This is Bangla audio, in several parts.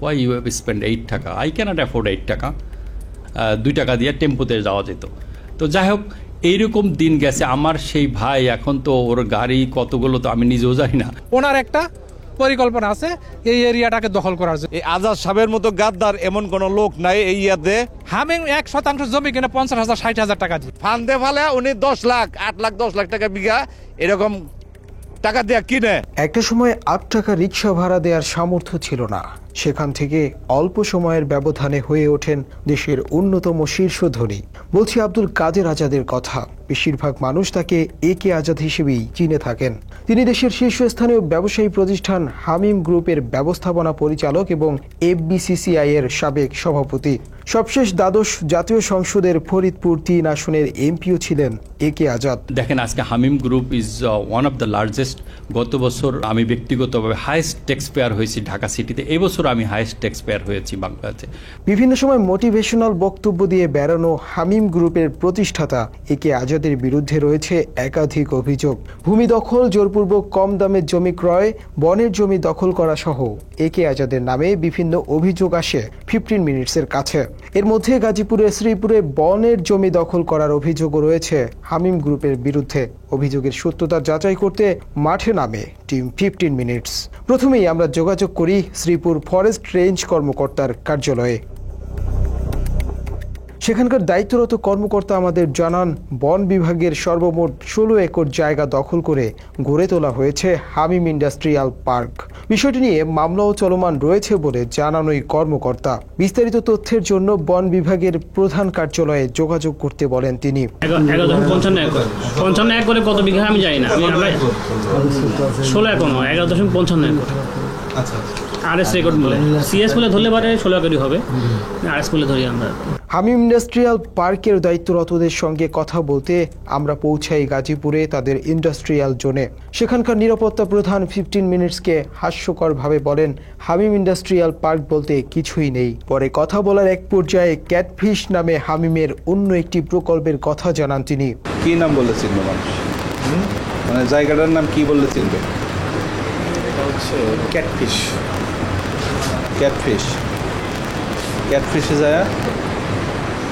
Why you have spent 8 টাকা? I cannot afford 8 টাকা। 2 টাকা দিয়ে টেম্পোতে যাওয়া যেত। তো যাই হোক, এইরকম দিন গেছে। আমার সেই ভাই এখন তো ওর গাড়ি কতগুলো তো আমি নিজেও জানি না। ওনার একটা পরিকল্পনা আছে এই এরিয়াটাকে দখল করার জন্য। এই আজাদ সাহেবের মতো গাদ্দার এমন কোন লোক নাই এই ইয়াতে। হামিম 1% জমি কিনে 50,000 60,000 টাকা দিয়ে ফান্দে ফালে উনি 10 লাখ 8 লাখ 10 লাখ টাকা বিঘা এরকম টাকা দিয়ে কিনে। একটা সময় 8 টাকা রিক্সা ভাড়া দেওয়ার সামর্থ্য ছিল না। সেখান থেকে অল্প সময়ের ব্যবধানে হয়ে ওঠেন দেশের অন্যতম শীর্ষ ধনী। বলছি আব্দুল কাদের আজাদের কথা। বেশিরভাগ মানুষ তাকে একে আজাদ হিসেবেই চিনে থাকেন। তিনি দেশের শীর্ষস্থানীয় ব্যবসায়ী প্রতিষ্ঠান হামিম গ্রুপের ব্যবস্থাপনা পরিচালক এবং FBCCI এর সাবেক সভাপতি। সবশেষ দ্বাদশ জাতীয় সংসদের ফরিদপুর 3 আসনের এমপিও ছিলেন একে আজাদ। দেখেন, আজকে Hamim group is one of the largest. গত বছর আমি ব্যক্তিগতভাবে হাইয়েস্ট ট্যাক্স পেয়ার হয়েছি ঢাকা সিটিতে। এই বছর আমি হাইয়েস্ট ট্যাক্স পেয়ার হয়েছি বাংলাদেশে। বিভিন্ন সময় মোটিভেশনাল বক্তব্য দিয়ে বেড়ানো হামিম গ্রুপের প্রতিষ্ঠাতা একে আজাদের বিরুদ্ধে রয়েছে একাধিক অভিযোগ। ভূমি দখল, জোরপূর্বক কম দামে জমি ক্রয়, বনের জমি দখল করা সহ একে আজাদের নামে বিভিন্ন অভিযোগ আসে 15 মিনিটসের কাছে। এর মধ্যে গাজীপুরের শ্রীপুরে বনের জমি দখল করার অভিযোগও রয়েছে হামিম গ্রুপের বিরুদ্ধে। অভিযোগের সত্যতা যাচাই করতে মাঠে নামে টিম 15 মিনিটস। প্রথমেই আমরা যোগাযোগ করি শ্রীপুর ফরেস্ট রেঞ্জ কর্মকর্তার কার্যালয়ে। সেখানকার দায়িত্বরত কর্মকর্তা আমাদের জানান, বন বিভাগের সর্বমোট 16 একর জায়গা দখল করে গড়ে তোলা হয়েছে হামিম ইন্ডাস্ট্রিয়াল পার্ক। বিষয়টি নিয়ে মামলাও চলমান রয়েছে বলে জানান ওই কর্মকর্তা। বিস্তারিত তথ্যের জন্য বন বিভাগের প্রধান কার্যালয়ে যোগাযোগ করতে বলেন তিনি। 11.55 একরে কত বিঘা আমি জানি না, 16 একর 11.55 একর। আচ্ছা, আরএস রেকর্ড বলে সিএস বলে ধরলে পারে 16 একরই হবে, আরএস বলে ধরি আমরা। হামিম ইন্ডাস্ট্রিয়াল পার্কের দায়িত্বরতদের সঙ্গে কথা বলতে আমরা পৌঁছাই গাজীপুরে তাদের ইন্ডাস্ট্রিয়াল জোনে। সেখানকার নিরাপত্তা প্রধান 15 মিনিটসকে হাস্যকরভাবে বলেন, হামিম ইন্ডাস্ট্রিয়াল পার্ক বলতে কিছুই নেই। পরে কথা বলার এক পর্যায়ে ক্যাটফিশ নামে হামিমের অন্য একটি প্রকল্পের কথা জানান তিনি। কি নাম বলে চিনবে মানুষ? মানে জায়গাটার নাম কি বললে চিনবে? ক্যাটফিশ। ক্যাটফিশ, ক্যাটফিশে যায়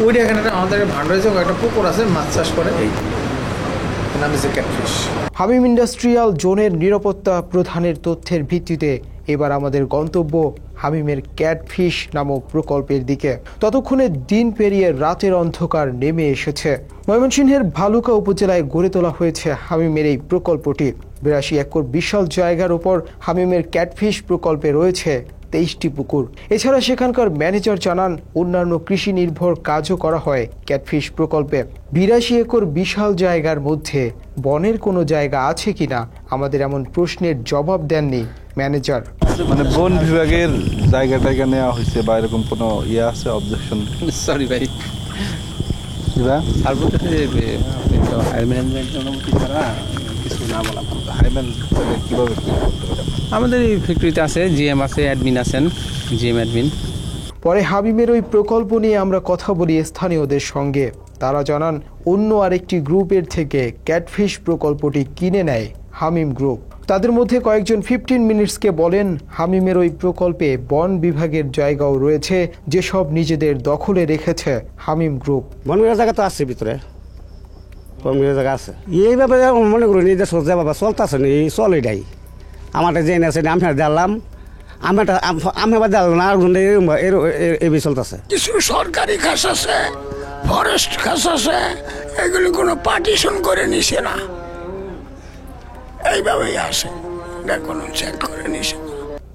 ওইটা এখানে আমাদের ভান্ডারে একটা পুকুর আছে, মাছ চাষ করে, এই নাম হচ্ছে ক্যাটফিশ। হামিম ইন্ডাস্ট্রিয়াল জোনের নিরাপত্তা প্রধানের তথ্যের ভিত্তিতে এবার আমাদের গন্তব্য হামিমের ক্যাটফিশ নামক প্রকল্পের দিকে। ততক্ষণে দিন পেরিয়ে রাতের অন্ধকার নেমে এসেছে। ময়মনসিংহের ভালুকা উপজেলায় গড়ে তোলা হয়েছে হামিমের এই প্রকল্পটি। 82 একর বিশাল জায়গার উপর হামিমের ক্যাটফিশ প্রকল্পে রয়েছে 23টি পুকুর। এছাড়া সেখানকার ম্যানেজার জানান, অন্যান্য কৃষি নির্ভর কাজও করা হয় ক্যাটফিশ প্রকল্পে। 82 একর বিশাল জায়গার মধ্যে বনের কোনো জায়গা আছে কিনা আমাদের এমন প্রশ্নের জবাব দেননি ম্যানেজার। মানে বন বিভাগের জায়গাটাকে নেওয়া হয়েছে বা এরকম কোনো আছে অবজেকশন? সরি ভাই, আর বলতে হাই ম্যানেজমেন্টের অনুমতি ছাড়া কিছু না বলা ভালো। হাই ম্যানেজমেন্ট কীভাবে আমাদের এই ফ্যাক্টরিতে আছে, জিএম আছে, অ্যাডমিন আছেন, জিএম অ্যাডমিন। পরে হামিমের ওই প্রকল্প নিয়ে আমরা কথা বলি স্থানীয়দের সঙ্গে। তারা জানান, অন্য আরেকটি গ্রুপের থেকে ক্যাটফিশ প্রকল্পটি কিনে নেয় হামিম গ্রুপ। তাদের মধ্যে কয়েকজন 15 মিনিটসকে বলেন, হামিমের ওই প্রকল্পে বন বিভাগের জায়গাও রয়েছে, যেসব নিজেদের দখলে রেখেছে হামিম গ্রুপ। বন বিভাগের জায়গা তো আছে ভিতরে, বন বিভাগের জায়গা আছে। এইভাবে মনে করুন এই যে সোজা বাবা চলতেছে না, এই চল এটাই আমারটা জেনে আছে, আমি জানলাম, আমি আবার জানলাম না, এভাবে চলতেছে। কিছু সরকারি ঘাস আছে, ফরেস্ট ঘাস আছে, এগুলি কোনো পার্টিশন করে নিছে না, এইভাবেই আসে, কোনো চেক করে নিছে।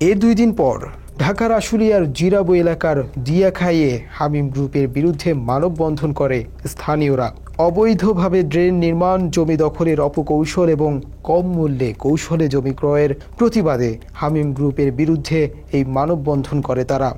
এর 2 দিন পর ঢাকার আশুলিয়ার জিরাবো এলাকার দিয়াখাইয়ে হামিম গ্রুপের বিরুদ্ধে মানববন্ধন করে স্থানীয়রা। অবৈধভাবে ড্রেন নির্মাণ, জমি দখলের অপকৌশল এবং কম মূল্যে কৌশলে জমি ক্রয়ের প্রতিবাদে হামিম গ্রুপের বিরুদ্ধে এই মানববন্ধন করে তারা।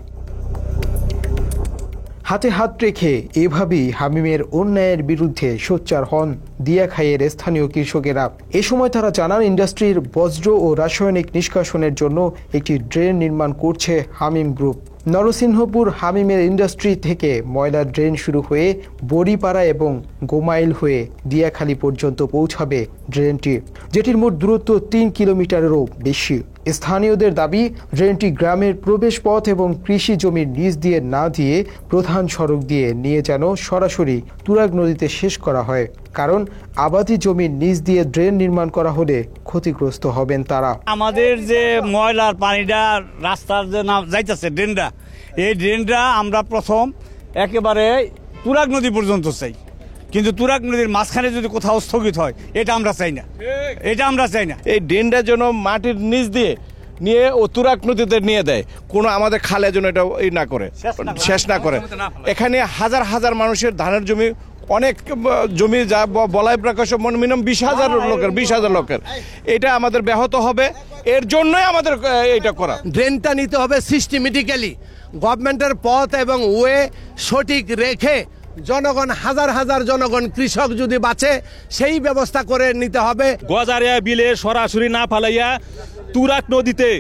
হাতে হাত রেখে এভাবেই হামিমের অন্যায়ের বিরুদ্ধে সোচ্চার হন দিয়াখাইয়ের স্থানীয় কৃষকেরা। এ সময় তারা জানান, ইন্ডাস্ট্রির বজ্র ও রাসায়নিক নিষ্কাশনের জন্য একটি ড্রেন নির্মাণ করছে হামিম গ্রুপ। নরসিংহপুর হামিমের ইন্ডাস্ট্রি থেকে ময়লার ড্রেন শুরু হয়ে বড়িপাড়া এবং গোমাইল হয়ে দিয়াখালী পর্যন্ত পৌঁছাবে ড্রেনটি, যেটির মোট দূরত্ব 3 কিলোমিটারেরও বেশি। স্থানীয়দের দাবি, ড্রেনটি গ্রামের প্রবেশ পথ এবং কৃষি জমির নিচ দিয়ে না দিয়ে প্রধান সড়ক দিয়ে নিয়ে যেন সরাসরি তুরাগ নদীতে শেষ করা হয়, কারণ আবাদি জমির নিচ দিয়ে ড্রেন নির্মাণ করা হলে ক্ষতিগ্রস্ত হবেন তারা। আমাদের যে ময়লার পানিটা রাস্তার যে যাইতেছে ড্রেনটা, এই ড্রেনটা আমরা প্রথম একেবারে তুরাগ নদী পর্যন্ত চাই, কিন্তু তুরাগ নদীর মাঝখানে যদি কোথাও স্থগিত হয় এটা আমরা চাই না, এটা আমরা চাই না। এই ড্রেনটা যেন মাটির নিচ দিয়ে নিয়ে ও তুরাগ নদীতে নিয়ে দেয়, কোনো আমাদের খালে যেন এটা না করে, শেষ না করে। এখানে হাজার হাজার মানুষের ধানের জমি, অনেক জমি যা বলাই প্রকাশ মিনিমাম 20,000 লোকের এটা আমাদের ব্যাহত হবে। এর জন্যই আমাদের এটা করা। ড্রেনটা নিতে হবে সিস্টেমেটিক্যালি, গভর্নমেন্টের পথ এবং ওয়ে সঠিক রেখে জনগণ, হাজার হাজার জনগণ, কৃষক যদি বাঁচে সেই ব্যবস্থা করে নিতে হবে। গজারিয়া বিলে সরাসরি না ফালাইয়া তুরাগ নদীতে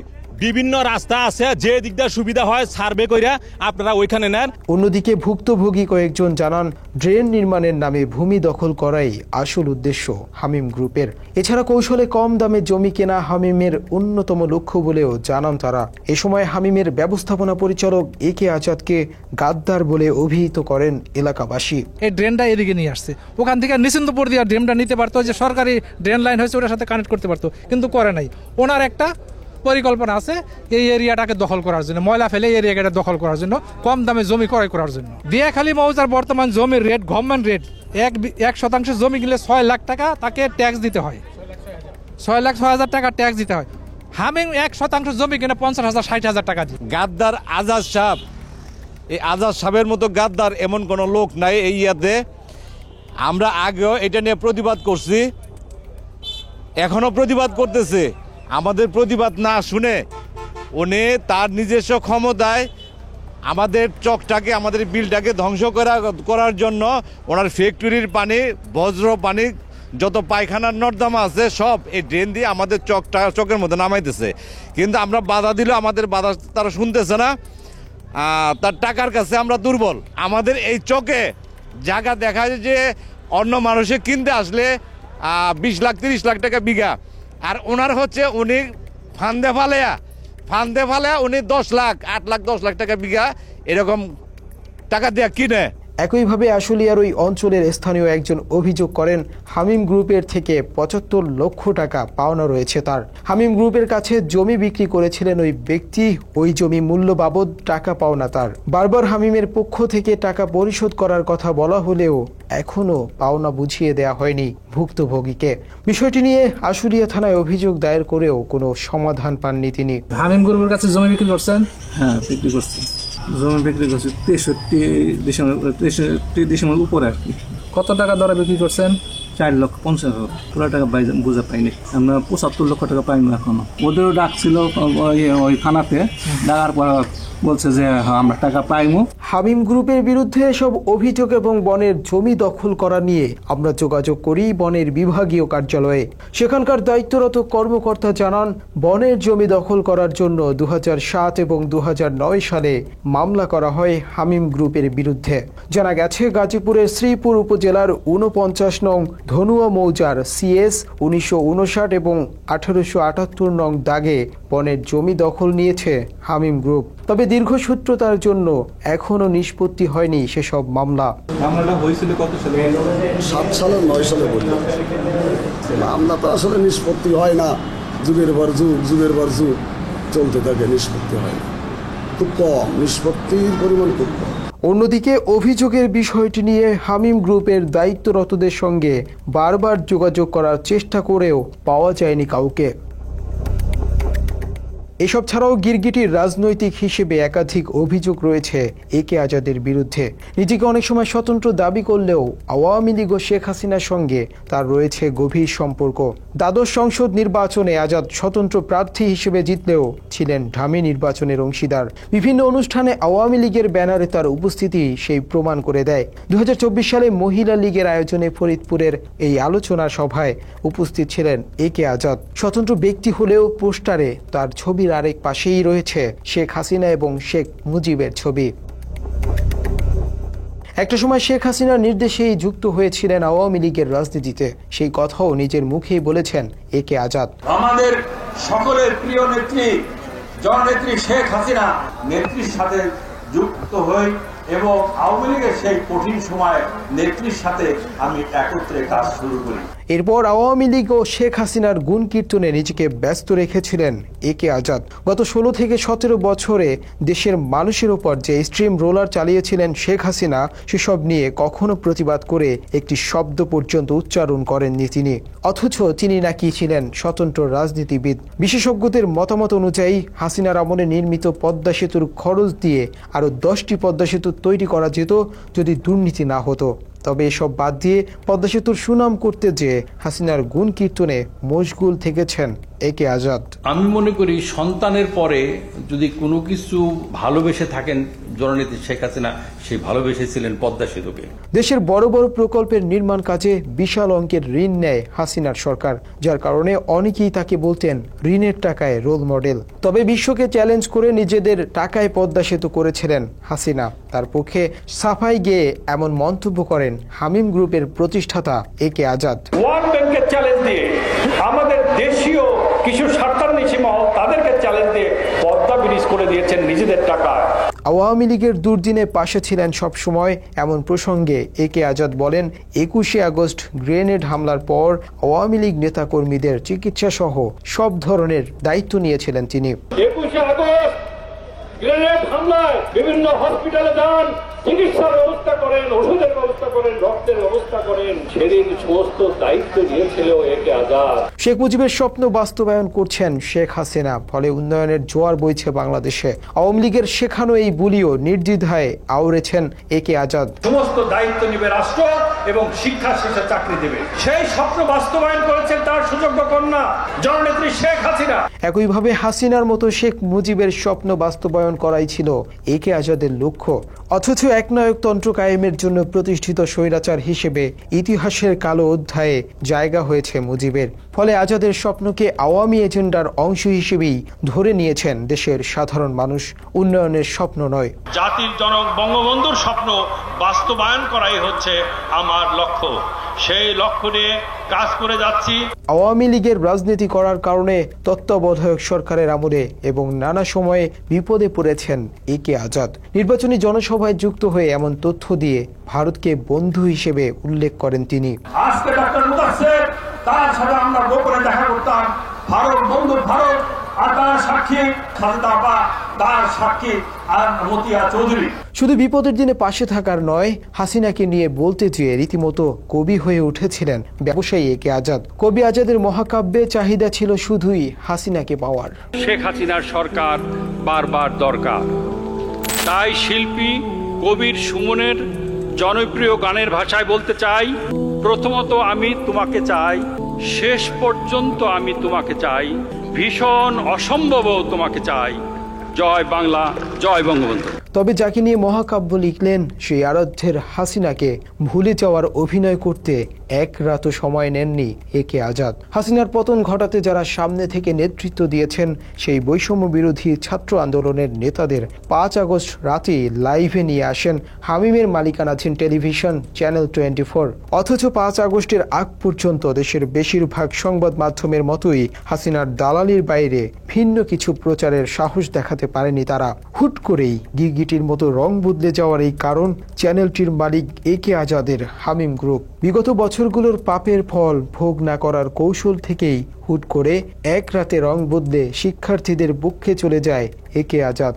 বিভিন্ন রাস্তা আছে, যে দিকটা সুবিধা হয় সার্ভে কইরা আপনারা ওইখানে নেন। অন্যদিকে ভুক্তভোগী কয়েকজন জানান, ড্রেন নির্মাণের নামে ভূমি দখল করাই আসল উদ্দেশ্য হামিম গ্রুপের। এছাড়া কৌশলে কম দামে জমি কেনা হামিমের অন্যতম লক্ষ্য বলেও জানান তারা। এ সময় হামিমের ব্যবস্থাপনা পরিচালক একে আজাদকে গাদ্দার বলে অভিহিত করেন এলাকাবাসী। এই ড্রেনটা এদিকে নিয়ে আসছে, ওখান থেকে নিশ্চিন্তপুর দিয়ে ড্রেনটা নিতে পারতো, যে সরকারি ড্রেন লাইন হয়েছে ওটার সাথে কানেক্ট করতে পারতো, কিন্তু করে নাই। ওনার একটা পরিকল্পনা আছে এই এরিয়াটাকে দখল করার জন্য, ময়লা ফেলে এই এরিয়াটা দখল করার জন্য, কম দামে জমি ক্রয় করার জন্য। দিয়াখালী মৌজার বর্তমান জমির রেট, গভর্নমেন্ট রেট, 1% জমি কিনলে 6 লাখ টাকা তাকে ট্যাক্স দিতে হয়, 6,06,000 টাকা ট্যাক্স দিতে হয়। হামিম 1% জমি কিনে 50,000 60,000 টাকা দিয়ে। গাদ্দার আজাদ সাহেব, এই আজাদ সাহেবের মতো গাদ্দার এমন কোনো লোক নাই এই ইয়াতে। আমরা আগেও এটা নিয়ে প্রতিবাদ করছি, এখনো প্রতিবাদ করতেছে। আমাদের প্রতিবাদ না শুনে উনি তার নিজস্ব ক্ষমতায় আমাদের চকটাকে, আমাদের বিলটাকে ধ্বংস করার জন্য ওনার ফ্যাক্টরির পানি, বজ্র পানি, যত পায়খানার নর্দমা আছে সব এই ড্রেন দিয়ে আমাদের চকের মধ্যে নামাইতেছে। কিন্তু আমরা বাধা দিলেও আমাদের বাধা তারা শুনতেছে না। তার টাকার কাছে আমরা দুর্বল। আমাদের এই চকে জায়গা দেখা যায় যে অন্য মানুষে কিনতে আসলে 20 লাখ 30 লাখ টাকা বিঘা, আর ওনার হচ্ছে উনি ফান্দে ফালেয়া উনি 10 লাখ 8 লাখ 10 লাখ টাকা বিঘা এরকম টাকা দিয়ে কিনে। একইভাবে আশুলিয়ার ওই অঞ্চলের স্থানীয় একজন অভিযোগ করেন, হামিম গ্রুপের থেকে 75 লক্ষ টাকা পাওনা রয়েছে তার। হামিম গ্রুপের কাছে জমি বিক্রি করেছিলেন ওই ব্যক্তি, ওই জমি মূল্য বাবদ টাকা পাওনা তার। বারবার হামিমের পক্ষ থেকে টাকা পরিশোধ করার কথা বলা হলেও এখনো পাওনা বুঝিয়ে দেয়া হয়নি ভুক্তভোগীকে। বিষয়টি নিয়ে আশুলিয়া থানায় অভিযোগ দায়ের করেও কোনো সমাধান পাননি তিনি। হামিম গ্রুপের কাছে জমি বিক্রি করছেন? হ্যাঁ, বিক্রি করছি। জমি বিক্রি করছি 63 ডিসেম্বর উপরে আর কি। কত টাকা দরে বিক্রি করছেন? 4,50,000। পুরো টাকা বুঝে পাইনি, আমরা 75 লক্ষ টাকা পাইনি এখনো। ওদেরও ডাকছিল ওই থানাতে, ডাকার পর বলছে যে আমরা টাকা পাইমু। হামিম গ্রুপের বিরুদ্ধে এসব অভিযোগ এবং বনের জমি দখল করা নিয়ে আমরা যোগাযোগ করি বনের বিভাগীয় কার্যালয়ে। সেখানকার দায়িত্বরত কর্মকর্তা জানান, বনের জমি দখল করার জন্য 2007 এবং 2009 সালে মামলা করা হয় হামিম গ্রুপের বিরুদ্ধে। জানা গেছে, গাজীপুরের শ্রীপুর উপজেলার 49 নং ধনুয়া মৌজার CS 1959 এবং 1878 নং দাগে বনের জমি দখল নিয়েছে হামিম গ্রুপ। তবে দীর্ঘসূত্রতার জন্য এখনো নিষ্পত্তি হয়নি সেসব মামলা। মামলাটা হয়েছিল কত সালে? 7 সালে 9 সালে বললাম। মামলা তো আসলে নিষ্পত্তি হয় না, যুগের পর যুগ চলতে থাকে, নিষ্পত্তি হয় না, খুব কম, নিষ্পত্তির পরিমাণ খুব কম। অন্যদিকে অভিযোগের বিষয়টি নিয়ে হামিম গ্রুপের দায়িত্বরতদের সঙ্গে বারবার যোগাযোগ করার চেষ্টা করেও পাওয়া যায়নি কাউকে। এসব ছাড়াও গিরগিটির রাজনৈতিক হিসেবে একাধিক অভিযোগ রয়েছে একে আজাদের বিরুদ্ধে। নিজেকে অনেক সময় স্বতন্ত্র দাবি করলেও আওয়ামী লীগ ও শেখ হাসিনার সঙ্গে তার রয়েছে গভীর সম্পর্ক। দ্বাদশ সংসদ নির্বাচনে আজাদ স্বতন্ত্র প্রার্থী হিসেবে জিতলেও ছিলেন ঢামি নির্বাচনের অংশীদার। বিভিন্ন অনুষ্ঠানে আওয়ামী লীগের ব্যানারে তার উপস্থিতি সেই প্রমাণ করে দেয়। 2024 সালে মহিলা লীগের আয়োজনে ফরিদপুরের এই আলোচনা সভায় উপস্থিত ছিলেন একে আজাদ। স্বতন্ত্র ব্যক্তি হলেও পোস্টারে তার ছবির আরেক পাশেই রয়েছে শেখ হাসিনা এবং শেখ মুজিবের ছবি। একটা সময় শেখ হাসিনার নির্দেশেই যুক্ত হয়েছিলেন আওয়ামী লীগের রাজনীতিতে, সেই কথাও নিজের মুখেই বলেছেন একে আজাদ। আমাদের সকলের প্রিয় নেত্রী জননেত্রী শেখ হাসিনা নেত্রীর সাথে যুক্ত হই এবং আওয়ামী লীগের সেই কঠিন সময় নেত্রীর সাথে আমি একত্রে কাজ শুরু করি। এরপর আওয়ামী লীগ ও শেখ হাসিনার গুণ কীর্তনে নিজেকে ব্যস্ত রেখেছিলেন একে আজাদ। গত 16 থেকে 17 বছরে দেশের মানুষের উপর যে স্ট্রিম রোলার চালিয়েছিলেন শেখ হাসিনা, সেসব নিয়ে কখনো প্রতিবাদ করে একটি শব্দ পর্যন্ত উচ্চারণ করেননি তিনি। অথচ তিনি নাকি ছিলেন স্বতন্ত্র রাজনীতিবিদ। বিশেষজ্ঞদের মতামত অনুযায়ী হাসিনার আমলে নির্মিত পদ্মা সেতুর খরচ দিয়ে আরও 10টি পদ্মা সেতু তৈরি করা যেত যদি দুর্নীতি না হতো। তবে এসব বাদ দিয়ে পদ্মা সেতুর সুনাম করতে যেয়ে হাসিনার গুণ কীর্তনে মশগুল থেকেছেন একে আজাদ। আমি মনে করি সন্তানের পরে যদি কোনো কিছু ভালোবেসে থাকেন জননেত্রী শেখ হাসিনা, সেই ভালোবেসেছিলেন পদ্মা সেতুকে। দেশের বড় বড় প্রকল্পের নির্মাণ কাজে বিশাল অঙ্কের ঋণ নেয় হাসিনার সরকার, যার কারণে অনেকেই তাকে বলতেন ঋণের টাকায় রোল মডেল। তবে বিশ্বকে চ্যালেঞ্জ করে নিজেদের টাকায় পদ্মা সেতু করেছিলেন হাসিনা। তার পক্ষে সাফাই গেয়ে এমন মন্তব্য করেন হামিম গ্রুপের প্রতিষ্ঠাতা একে আজাদ। ওয়ার্ল্ড ব্যাংকের চ্যালেঞ্জ দিয়ে, আমাদের দেশীয় কিছু স্বার্থান্বেষী মহল তাদেরকে চ্যালেঞ্জ দিয়ে পদ্মা ব্রিজ করে দিয়েছেন নিজেদের টাকায়। আওয়ামী লীগের দুর্দিনে পাশে ছিলেন সবসময়, এমন প্রসঙ্গে একে আজাদ বলেন 21শে আগস্ট গ্রেনেড হামলার পর আওয়ামী লীগ নেতাকর্মীদের চিকিৎসা সহ সব ধরনের দায়িত্ব নিয়েছিলেন তিনি। 21শে আগস্ট গ্রেনেড হামলায় বিভিন্ন হসপিটালে যান, চিকিৎসার ব্যবস্থা করেন, ওষুধের ব্যবস্থা করেন, রক্তের ব্যবস্থা করেন, সেদিন সমস্ত দায়িত্ব নিয়েছিল একে আজাদ। শেখ মুজিবের স্বপ্ন বাস্তবায়ন করছেন শেখ হাসিনা, ফলে উন্নয়নের জোয়ার বইছে বাংলাদেশে। আওয়ামী লীগের শেখানো এই বুলিও নির্দ্বিধায় আওড়েছেন একে আজাদ। সমস্ত দায়িত্ব নিবে রাষ্ট্র এবং শিক্ষা শেষে চাকরি দেবে, সেই স্বপ্ন বাস্তবায়ন করেছেন তার সুযোগ্য কন্যা জননেত্রী শেখ হাসিনা। একইভাবে হাসিনার মতো শেখ মুজিবের স্বপ্ন বাস্তবায়ন করাই ছিল একে আজাদের লক্ষ্য। অথচ একনায়কতন্ত্র কায়েমের জন্য প্রতিষ্ঠিত স্বৈরাচার হিসেবে ইতিহাসের কালো অধ্যায়ে জায়গা হয়েছে মুজিবের। ফলে আজাদের স্বপ্নকে আওয়ামী এজেন্ডার অংশ হিসেবেই ধরে নিয়েছেন দেশের সাধারণ মানুষ, উন্নয়নের স্বপ্ন নয়। জাতির জনক বঙ্গবন্ধুর স্বপ্ন বাস্তবায়ন করাই হচ্ছে আমার লক্ষ্য, সেই লক্ষ্য নিয়ে কাজ করে যাচ্ছি। আওয়ামী লীগের রাজনীতি করার কারণে তত্ত্বাবধায়ক সরকারের আমলে এবং নানা সময়ে বিপদে পড়েছেন একে আজাদ। নির্বাচনী জনসভায় যুক্ত হয়ে এমন তথ্য দিয়ে ভারতকে বন্ধু হিসেবে উল্লেখ করেন তিনি। আজকে ডক্টর মুদাসসির, তার সাথে আমরা গোপনে দেখা করতাম, ভারত বন্ধু ভারত, আর তার সাক্ষী খালেদা আপা, তার সাক্ষী আর মতিয়া চৌধুরী। শুধু বিপদের দিনে পাশে থাকার নয়, হাসিনাকে নিয়ে বলতে চেয়ে রীতিমতো কবি হয়ে উঠেছিলেন ব্যবসায়ী একে আজাদ। কবি আজাদের মহাকাব্যে চাহিদা ছিল শুধুই হাসিনাকে পাওয়ার। শেখ হাসিনার সরকার বারবার দরকার, তাই শিল্পী কবির সুমনের জনপ্রিয় গানের ভাষায় বলতে চাই, প্রথমত আমি তোমাকে চাই, শেষ পর্যন্ত আমি তোমাকে চাই, ভীষণ অসম্ভবও তোমাকে চাই, জয় বাংলা, জয় বঙ্গবন্ধু। তবে যাকে নিয়ে মহাকাব্য লিখলেন সেই আরাধ্যের হাসিনাকে ভুলে যাওয়ার অভিনয় করতে এক রাতও সময় নেননি একে আজাদ। হাসিনার পতন ঘটাতে যারা সামনে থেকে নেতৃত্ব দিয়েছেন সেই বৈষম্য বিরোধী ছাত্র আন্দোলনের নেতাদের 5 আগস্ট রাতে লাইভে নিয়ে আসেন হামিমের মালিকানাধীন টেলিভিশন চ্যানেল 24। অথচ 5 আগস্টের আগ পর্যন্ত দেশের বেশিরভাগ সংবাদ মাধ্যমের মতোই হাসিনার দালালির বাইরে ভিন্ন কিছু প্রচারের সাহস দেখাতে পারেনি তারা। হুট করেই গিরগিটির মতো রং বদলে যাওয়ার এই কারণ চ্যানেলটির মালিক একে আজাদের হামিম গ্রুপ। বিগত বছরগুলোর পাপের ফল ভোগ না করার কৌশল থেকেই হুট করে এক রাতে রং বদলে শিক্ষার্থীদের বুকে চলে যায় একে আজাদ।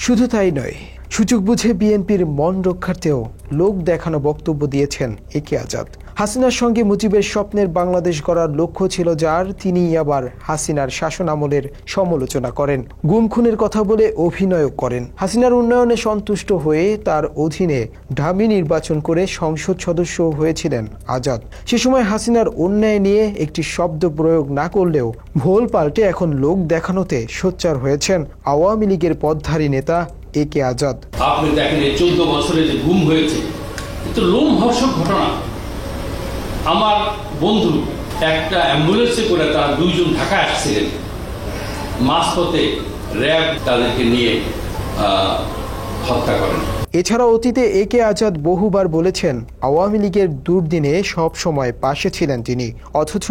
শুধু তাই নয়, সুযোগ বুঝে বিএনপির মন রক্ষার্থেও লোক দেখানো বক্তব্য দিয়েছেন একে আজাদ। হাসিনার সঙ্গে মুজিবের স্বপ্নের বাংলাদেশ গড়ার লক্ষ্য ছিল যার, তিনি আবার হাসিনার শাসন আমলের সমালোচনা করেন, গুম খুনের কথা বলে অভিনয় করেন। হাসিনার উন্নয়নে সন্তুষ্ট হয়ে তার অধীনে ডামি নির্বাচন করে সংসদ সদস্য হয়েছিলেন আজাদ। সে সময় হাসিনার অন্যায় নিয়ে একটি শব্দ প্রয়োগ না করলেও ভোল পাল্টে এখন লোক দেখানোতে সোচ্চার হয়েছেন আওয়ামী লীগের পদধারী নেতা একে আজাদ। আপনি দেখেন 14 বছরে যে গুম হয়েছে, এটা লোমহর্ষক ঘটনা। আমার বন্ধু একটা অ্যাম্বুলেন্সে করে তার 2 জন ঢাকা আসছিলেন, মাঝপথে র্যাব তাদেরকে নিয়ে হত্যা করেন। এছাড়া অতীতে একে আজাদ বহুবার বলেছেন আওয়ামী লীগের দুর্দিনে সব সময় পাশে ছিলেন তিনি, অথচ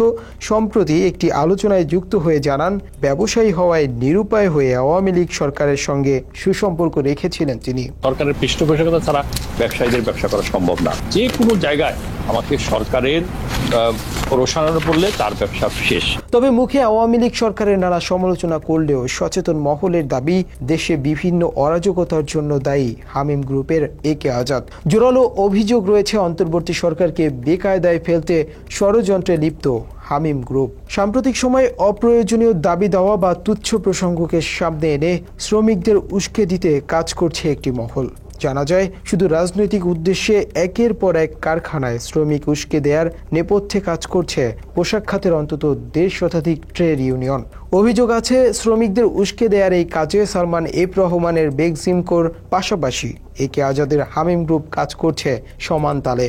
সম্প্রতি একটি আলোচনায় যুক্ত হয়ে জানান ব্যবসায়ী হওয়ায় নিরুপায় হয়ে আওয়ামী লীগ সরকারের সঙ্গে সুসম্পর্ক রেখেছিলেন তিনি। সরকারের পৃষ্ঠপোষকতা ছাড়া ব্যবসায়ীদের ব্যবসা করা সম্ভব না। যে কোনো জায়গায় আমাকে সরকারের রোষানো পড়লে তার ব্যবসা শেষ। তবে মুখে আওয়ামী লীগ সরকারের নানা সমালোচনা করলেও সচেতন মহলের দাবি দেশে বিভিন্ন অরাজকতার জন্য দায়ী হামিম গ্রুপের একে আজাদ। জোরালো অভিযোগ রয়েছে অন্তর্বর্তী সরকারকে বেকায়দায় ফেলতে ষড়যন্ত্রে লিপ্ত হামিম গ্রুপ। সাম্প্রতিক সময়ে অপ্রয়োজনীয় দাবি দেওয়া বা তুচ্ছ প্রসঙ্গকে সামনে এনে শ্রমিকদের উস্কে দিতে কাজ করছে একটি মহল। জানা যায় শুধু রাজনৈতিক উদ্দেশ্যে একের পর এক কারখানায় শ্রমিক উস্কে দেওয়ার নেপথ্যে কাজ করছে পোশাক খাতের অন্তত 1.5 শতাধিক ট্রেড ইউনিয়ন। অভিযোগ আছে শ্রমিকদের উস্কে দেওয়ার এই কাজে সালমান এফ রহমানের বেগজিমকোর পাশাপাশি একে আজাদের হামিম গ্রুপ কাজ করছে সমান তালে।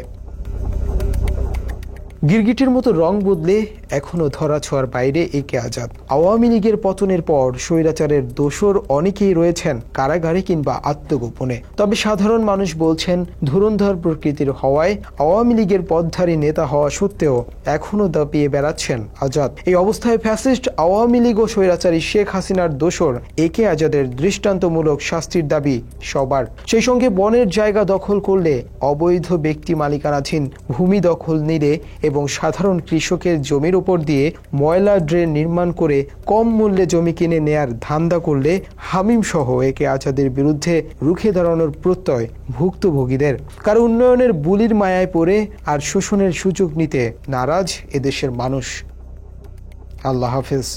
গিরগিটির মতো রং বদলে এখনো ধরাছোঁয়ার বাইরে একে আজাদ। আওয়ামী লীগের পতনের পর স্বৈরাচারের দোসর অনেকেই রয়েছেন কারাগারে কিংবা আত্মগোপনে। তবে সাধারণ মানুষ বলছেন ধুরন্ধর প্রকৃতির হওয়ায় আওয়ামী লীগের পথধারী নেতা হওয়া সত্ত্বেও এখনো দাপিয়ে বেড়াচ্ছেন আজাদ। এই অবস্থায় ফ্যাসিস্ট আওয়ামী লীগ ও স্বৈরাচারী শেখ হাসিনার দোসর একে আজাদের দৃষ্টান্তমূলক শাস্তির দাবি সবার। সেই সঙ্গে বনের জায়গা দখল করলে, অবৈধ ব্যক্তি মালিকানাধীন ভূমি দখল নিলে এবং সাধারণ কৃষকের জমির উপর দিয়ে ময়লা ড্রেন নির্মাণ করে কম মূল্যে জমি কিনে নেয়ার ধান্দা করলে হামিম সহ একে আজাদের বিরুদ্ধে রুখে দাঁড়ানোর প্রত্যয় ভুক্তভোগীদের। কারণ উন্নয়নের বুলির মায়ায় পড়ে আর শোষণের সুযোগ নিতে নারাজ এদেশের মানুষ। আল্লাহ হাফেজ।